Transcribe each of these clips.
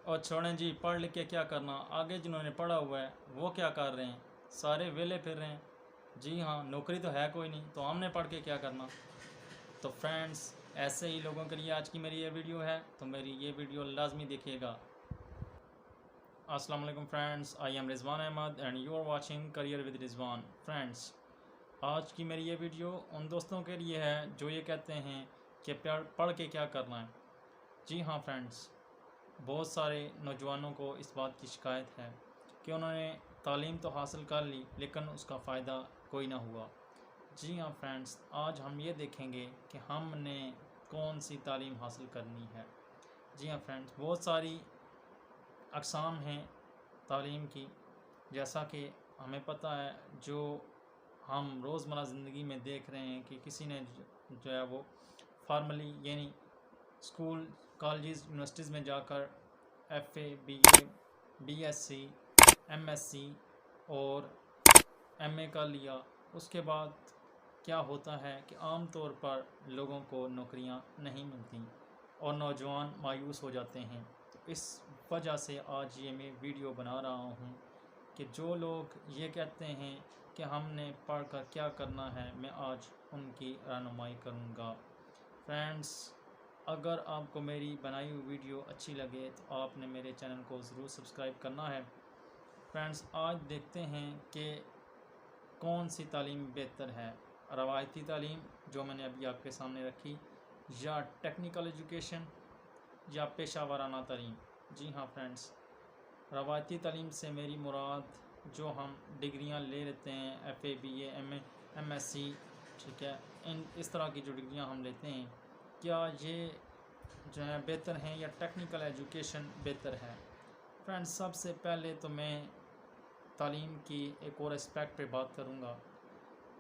और छोड़ें जी, पढ़ लिख के क्या करना। आगे जिन्होंने पढ़ा हुआ है वो क्या कर रहे हैं? सारे वेले फिर रहे हैं। जी हाँ, नौकरी तो है कोई नहीं, तो हमने पढ़ के क्या करना। तो फ्रेंड्स, ऐसे ही लोगों के लिए आज की मेरी ये वीडियो है, तो मेरी ये वीडियो लाजमी देखिएगा। अस्सलाम वालेकुम friends, I am Rizwan Ahmed and you are watching career with Rizwan. Friends, आज की मेरी ये वीडियो उन दोस्तों के लिए है जो ये कहते हैं कि पढ़ के क्या करना है। जी हाँ फ्रेंड्स, बहुत सारे नौजवानों को इस बात की शिकायत है कि उन्होंने तालीम तो हासिल कर ली लेकिन उसका फ़ायदा कोई ना हुआ। जी हाँ फ्रेंड्स, आज हम ये देखेंगे कि हमने कौन सी तालीम हासिल करनी है। जी हाँ फ्रेंड्स, बहुत सारी अक़साम हैं तालीम की, जैसा कि हमें पता है, जो हम रोज़मर्रा ज़िंदगी में देख रहे हैं कि किसी ने जो है वो फार्मली यानी स्कूल, कॉलेज, यूनिवर्सिटीज़ में जाकर FA, BA, BSc, MSc और MA कर लिया। उसके बाद क्या होता है कि आम तौर पर लोगों को नौकरियां नहीं मिलती और नौजवान मायूस हो जाते हैं। तो इस वजह से आज ये मैं वीडियो बना रहा हूँ कि जो लोग ये कहते हैं कि हमने पढ़कर क्या करना है, मैं आज उनकी रहनुमाई करूँगा। फ्रेंड्स, अगर आपको मेरी बनाई हुई वीडियो अच्छी लगे तो आपने मेरे चैनल को ज़रूर सब्सक्राइब करना है। फ्रेंड्स, आज देखते हैं कि कौन सी तालीम बेहतर है, रवायती तालीम जो मैंने अभी आपके सामने रखी, या टेक्निकल एजुकेशन, या पेशा वाराना तालीम। जी हाँ फ्रेंड्स, रवायती तालीम से मेरी मुराद जो हम डिग्रियां ले लेते हैं, FA, BA, MA, MSc, ठीक है, इस तरह की जो डिग्रियां हम लेते हैं, क्या ये जो है बेहतर हैं या टेक्निकल एजुकेशन बेहतर है। फ्रेंड्स, सबसे पहले तो मैं तालीम की एक और एस्पेक्ट पे बात करूँगा,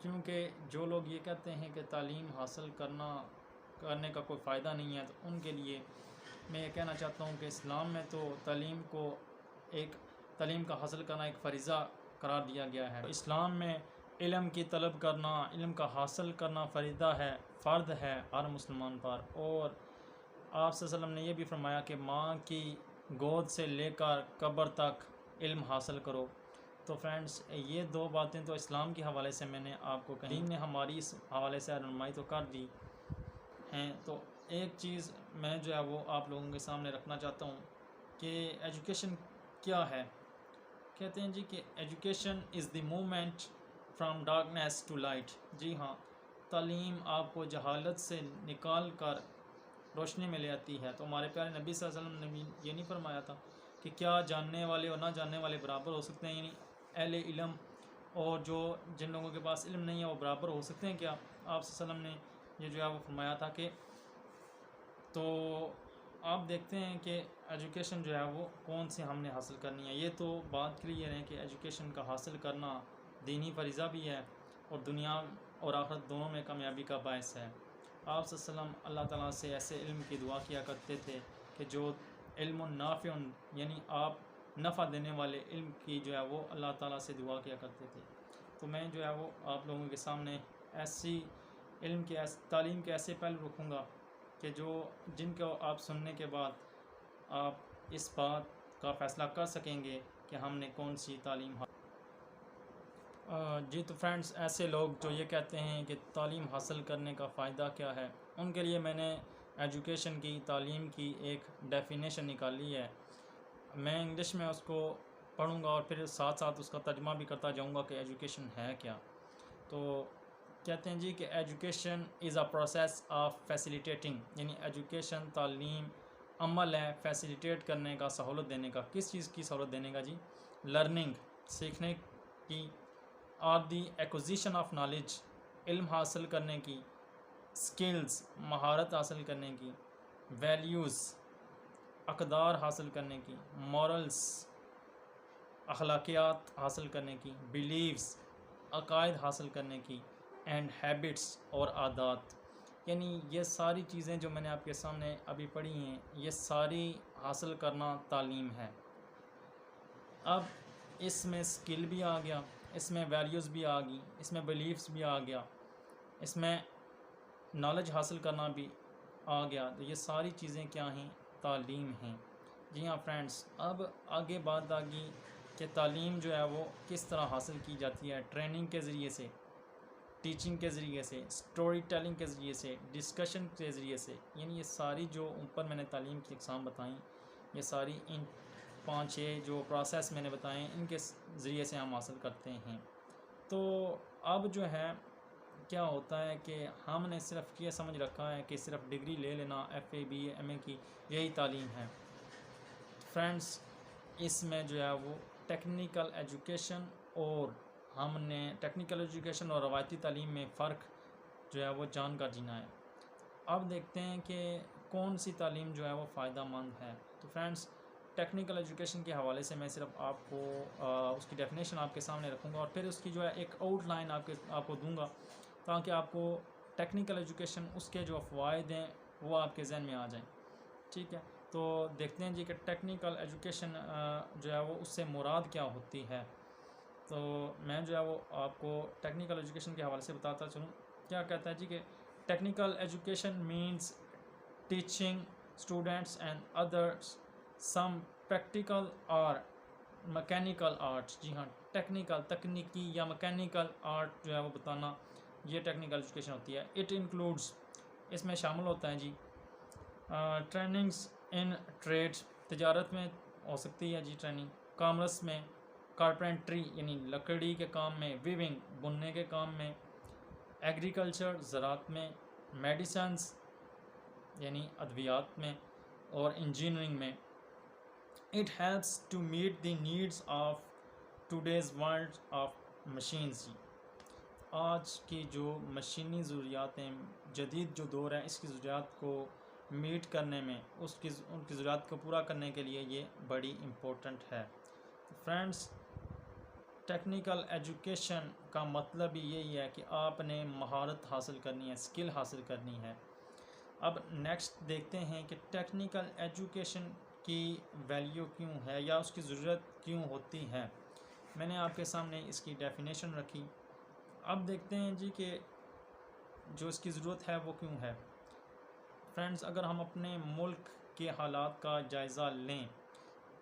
क्योंकि जो लोग ये कहते हैं कि तालीम हासिल करने का कोई फ़ायदा नहीं है, तो उनके लिए मैं ये कहना चाहता हूँ कि इस्लाम में तो तालीम का हासिल करना एक फ़रीज़ा करार दिया गया है। इस्लाम में इल्म की तलब करना, इल्म का हासिल करना फ़र्द है हर मुसलमान पर। और आप सल्लल्लाहु अलैहि वसल्लम ने यह भी फरमाया कि माँ की गोद से लेकर कब्र तक इल्म हासिल करो। तो फ्रेंड्स, ये दो बातें तो इस्लाम के हवाले से मैंने आपको कही, दीन ने हमारी इस हवाले से रहनुमाई तो कर दी हैं। तो एक चीज़ मैं जो है वो आप लोगों के सामने रखना चाहता हूँ कि एजुकेशन क्या है। कहते हैं जी कि education is the movement from darkness to light. जी हाँ, तालीम आपको जहालत से निकाल कर रोशनी में ले आती है। तो हमारे प्यारे नबी सल्लल्लाहु अलैहि वसल्लम ने भी ये नहीं फरमाया था कि क्या जानने वाले और ना जानने वाले बराबर हो सकते हैं, यानी अहले इल्म और जिन लोगों के पास इल्म नहीं है वो बराबर हो सकते हैं क्या। आप सल्लल्लाहु अलैहि वसल्लम ने ये जो है वो फरमाया था कि, तो आप देखते हैं कि एजुकेशन जो है वो कौन सी हमने हासिल करनी है। ये तो बात क्लियर है कि एजुकेशन का हासिल करना दीनी फरीज़ा भी है और दुनिया और आखिरत दोनों में कामयाबी का बायस है। आप सल्लम अल्लाह ताला से ऐसे इल्म की दुआ किया करते थे कि जो इल्म नाफ़िउन, यानी आप नफ़ा देने वाले इल्म की जो है वो अल्लाह ताला से दुआ किया करते थे। तो मैं जो है वो आप लोगों के सामने ऐसी तालीम के ऐसे पहलू रखूँगा कि जिनको आप सुनने के बाद आप इस बात का फ़ैसला कर सकेंगे कि हमने कौन सी तालीम जी। तो फ्रेंड्स, ऐसे लोग जो ये कहते हैं कि तालीम हासिल करने का फ़ायदा क्या है, उनके लिए मैंने एजुकेशन की, तालीम की एक डेफिनेशन निकाली है। मैं इंग्लिश में उसको पढ़ूंगा और फिर साथ साथ उसका तर्जुमा भी करता जाऊंगा कि एजुकेशन है क्या। तो कहते हैं जी कि education is a process of facilitating, यानी एजुकेशन तालीम अमल है फैसिलिटेट करने का, सहूलत देने का। किस चीज़ की सहूलत देने का जी? लर्निंग, सीखने की, और दी एक्विजिशन ऑफ नॉलेज, इल्म हासिल करने की, स्किल्स, महारत हासिल करने की, वैल्यूज़, अक़दार हासिल करने की, मॉरल्स, अखलाकियात हासिल करने की, बिलीव्स, अकायद हासिल करने की, एंड हैबिट्स और आदात। यानी ये सारी चीज़ें जो मैंने आपके सामने अभी पढ़ी हैं, ये सारी हासिल करना तालीम है। अब इसमें स्किल भी आ गया, इसमें वैल्यूज़ भी आ गई, इसमें बिलीव्स भी आ गया, इसमें नॉलेज हासिल करना भी आ गया। तो ये सारी चीज़ें क्या हैं? तालीम हैं। जी हाँ फ्रेंड्स, अब आगे बात आ गई कि तालीम जो है वो किस तरह हासिल की जाती है। ट्रेनिंग के ज़रिए से, टीचिंग के ज़रिए से, स्टोरी टेलिंग के ज़रिए से, डिस्कशन के ज़रिए से, यानी ये सारी जो ऊपर मैंने तालीम की अक़साम बताई, ये सारी इन 5-6 जो प्रोसेस मैंने बताए इनके ज़रिए से हम हासिल करते हैं। तो अब जो है क्या होता है कि हमने सिर्फ ये समझ रखा है कि सिर्फ डिग्री ले लेना FA BA MA की यही तालीम है। फ्रेंड्स, इसमें जो है वो टेक्निकल एजुकेशन और हमने टेक्निकल एजुकेशन और रवायती तालीम में फ़र्क जो है वो जान कर जीना है। अब देखते हैं कि कौन सी तालीम जो है वो फ़ायदा मंद है। तो फ्रेंड्स, टेक्निकल एजुकेशन के हवाले से मैं सिर्फ आपको उसकी डेफिनेशन आपके सामने रखूँगा और फिर उसकी जो है एक आउटलाइन आपको दूँगा, ताकि आपको टेक्निकल एजुकेशन उसके जो फ़वाइद हैं वो आपके जहन में आ जाएं। ठीक है, तो देखते हैं जी कि टेक्निकल एजुकेशन जो है वो उससे मुराद क्या होती है। तो मैं जो है वो आपको टेक्निकल एजुकेशन के हवाले से बताता चलूँ। क्या कहता है जी कि technical education means teaching students and others some practical और मैकेनिकल आर्ट्स। जी हाँ, टेक्निकल तकनीकी या मैकेनिकल आर्ट जो है वो बताना, ये टेक्निकल एजुकेशन होती है। इट इंक्लूड्स, इसमें शामिल होता है जी ट्रेनिंग्स इन ट्रेड्स, तजारत में हो सकती है जी ट्रेनिंग, कॉमर्स में, कारपेंट्री यानी लकड़ी के काम में, वीविंग बुनने के काम में, एग्रीकल्चर ज़राअत में, मेडिसिन्स यानी अद्वियात में, और इंजीनियरिंग में। It helps to meet the needs of today's world of machines. जी, आज की जो मशीनी ज़रूरियात हैं, जदीद जो दौर है, इसकी ज़रूरियात को मीट करने में, उनकी ज़रूरियात को पूरा करने के लिए ये बड़ी इम्पोर्टेंट है। फ्रेंड्स, टेक्निकल एजुकेशन का मतलब ही यही है कि आपने महारत हासिल करनी है, स्किल हासिल करनी है। अब नेक्स्ट देखते हैं कि टेक्निकल एजुकेशन की वैल्यू क्यों है या उसकी ज़रूरत क्यों होती है। मैंने आपके सामने इसकी डेफिनेशन रखी। अब देखते हैं जी कि जो इसकी ज़रूरत है वो क्यों है। फ्रेंड्स, अगर हम अपने मुल्क के हालात का जायज़ा लें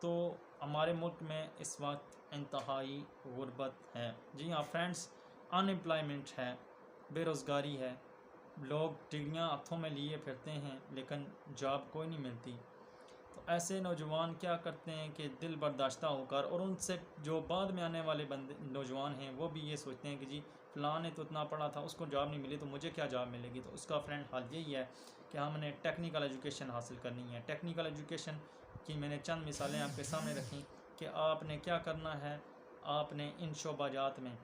तो हमारे मुल्क में इस वक्त इंतहाई गुर्बत है। जी हाँ फ्रेंड्स, अनएम्प्लॉयमेंट है, बेरोज़गारी है, लोग डिग्रियां हाथों में लिए फिरते हैं लेकिन जॉब कोई नहीं मिलती। तो ऐसे नौजवान क्या करते हैं कि दिल बर्दाश्ता होकर, और उनसे जो बाद में आने वाले बंदे नौजवान हैं वो भी ये सोचते हैं कि जी फ़लाँ ने तो इतना पढ़ा था, उसको जॉब नहीं मिली तो मुझे क्या जॉब मिलेगी। तो उसका फ्रेंड हाल यही है कि हमने टेक्निकल एजुकेशन हासिल करनी है। टेक्निकल एजुकेशन की मैंने चंद मिसालें आपके सामने रखी कि आपने क्या करना है। आपने इन शोबाजात में,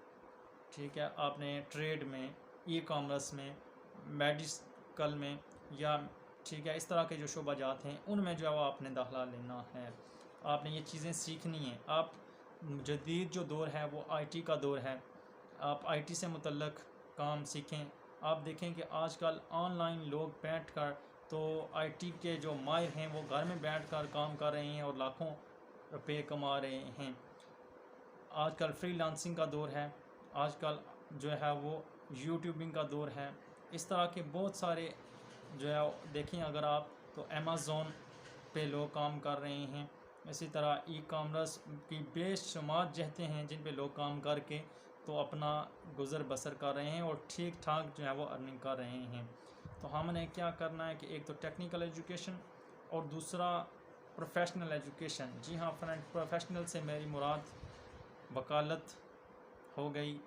ठीक है, आपने ट्रेड में, ई कॉमर्स में, मेडिकल में, या ठीक है इस तरह के जो शोबाजात हैं उनमें जो है वो आपने दाखिला लेना है। आपने ये चीज़ें सीखनी हैं। आप जदीद जो दौर है वो IT का दौर है, आप IT से मुतल्लक काम सीखें। आप देखें कि आजकल ऑनलाइन लोग बैठकर तो IT के जो माहिर हैं वो घर में बैठकर काम कर रहे हैं और लाखों रुपए कमा रहे हैं। आजकल फ्रीलांसिंग का दौर है, आजकल जो है वो यूट्यूबिंग का दौर है। इस तरह के बहुत सारे जो है देखें अगर आप तो अमेज़ोन पे लोग काम कर रहे हैं। इसी तरह ई कॉमर्स की बेशुमार जहतें हैं जिन पे लोग काम करके तो अपना गुज़र बसर कर रहे हैं और ठीक ठाक जो है वो अर्निंग कर रहे हैं। तो हमने क्या करना है कि एक तो टेक्निकल एजुकेशन और दूसरा प्रोफेशनल एजुकेशन। जी हाँ फ्रेंड, प्रोफेशनल से मेरी मुराद वकालत हो गई,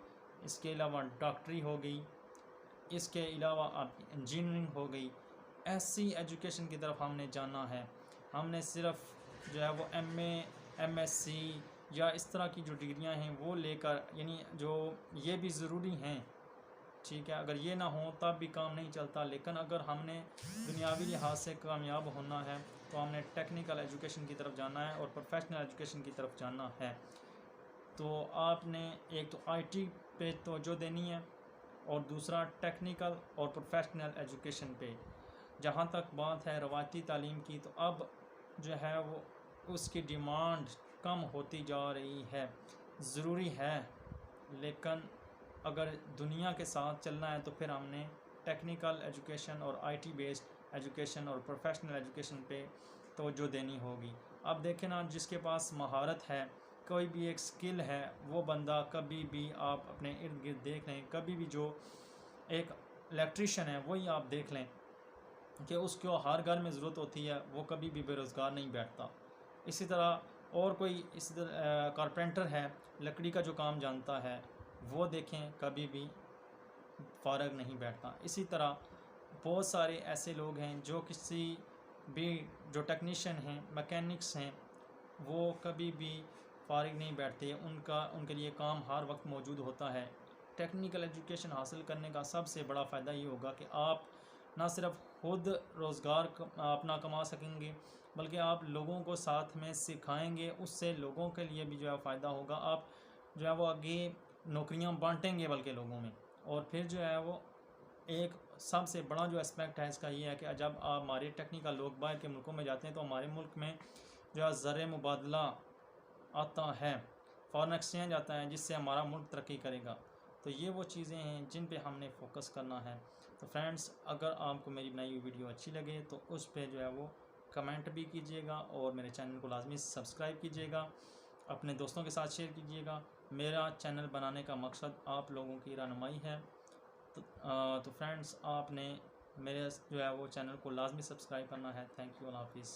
इसके अलावा डॉक्टरी हो गई, इसके अलावा आपकी इंजीनियरिंग हो गई। ऐसी एजुकेशन की तरफ हमने जाना है। हमने सिर्फ जो है वो MA MSc या इस तरह की जो डिग्रियां हैं वो लेकर, यानी जो ये भी ज़रूरी हैं, ठीक है, अगर ये ना हो तब भी काम नहीं चलता। लेकिन अगर हमने दुनियावी लिहाज से कामयाब होना है तो हमने टेक्निकल एजुकेशन की तरफ जाना है और प्रोफेशनल एजुकेशन की तरफ जाना है। तो आपने एक तो IT पे तवज्जो देनी है और दूसरा टेक्निकल और प्रोफेशनल एजुकेशन पे। जहाँ तक बात है रवायती तालीम की, तो अब जो है वो उसकी डिमांड कम होती जा रही है। ज़रूरी है, लेकिन अगर दुनिया के साथ चलना है तो फिर हमने टेक्निकल एजुकेशन और IT बेस्ड एजुकेशन और प्रोफेशनल एजुकेशन पे तवज्जो देनी होगी। अब देखें ना, जिसके पास महारत है, कोई भी एक स्किल है, वो बंदा कभी भी आप अपने इर्द गिर्द देख लें, कभी भी जो एक इलेक्ट्रीशियन है वही आप देख लें कि उसको हर घर में ज़रूरत होती है, वो कभी भी बेरोज़गार नहीं बैठता। इसी तरह और कोई इसी तरह कारपेंटर है, लकड़ी का जो काम जानता है, वो देखें कभी भी फ़ारग नहीं बैठता। इसी तरह बहुत सारे ऐसे लोग हैं जो किसी भी जो टेक्नीशियन हैं, मैकेनिक्स हैं, वो कभी भी फ़ारिग नहीं बैठते। उनके लिए काम हर वक्त मौजूद होता है। टेक्निकल एजुकेशन हासिल करने का सबसे बड़ा फ़ायदा ये होगा कि आप ना सिर्फ खुद रोज़गार अपना कमा सकेंगे, बल्कि आप लोगों को साथ में सिखाएंगे, उससे लोगों के लिए भी जो है फ़ायदा होगा। आप जो है वो आगे नौकरियां बांटेंगे बल्कि लोगों में। और फिर जो है वो एक सबसे बड़ा जो एस्पेक्ट है इसका ये है कि जब आप हमारे टेक्निकल लोग बाहर के मुल्कों में जाते हैं तो हमारे मुल्क में जो है ज़र मुबादला आता है, फॉरेन एक्सचेंज आता है, जिससे हमारा मुल्क तरक्की करेगा। तो ये वो चीज़ें हैं जिन पे हमने फोकस करना है। तो फ्रेंड्स, अगर आपको मेरी बनाई हुई वीडियो अच्छी लगे तो उस पर जो है वो कमेंट भी कीजिएगा और मेरे चैनल को लाजमी सब्सक्राइब कीजिएगा, अपने दोस्तों के साथ शेयर कीजिएगा। मेरा चैनल बनाने का मकसद आप लोगों की रहनुमाई है। तो फ्रेंड्स, आपने मेरे जो है वो चैनल को लाजमी सब्सक्राइब करना है। थैंक यू, अल्लाह हाफिज़।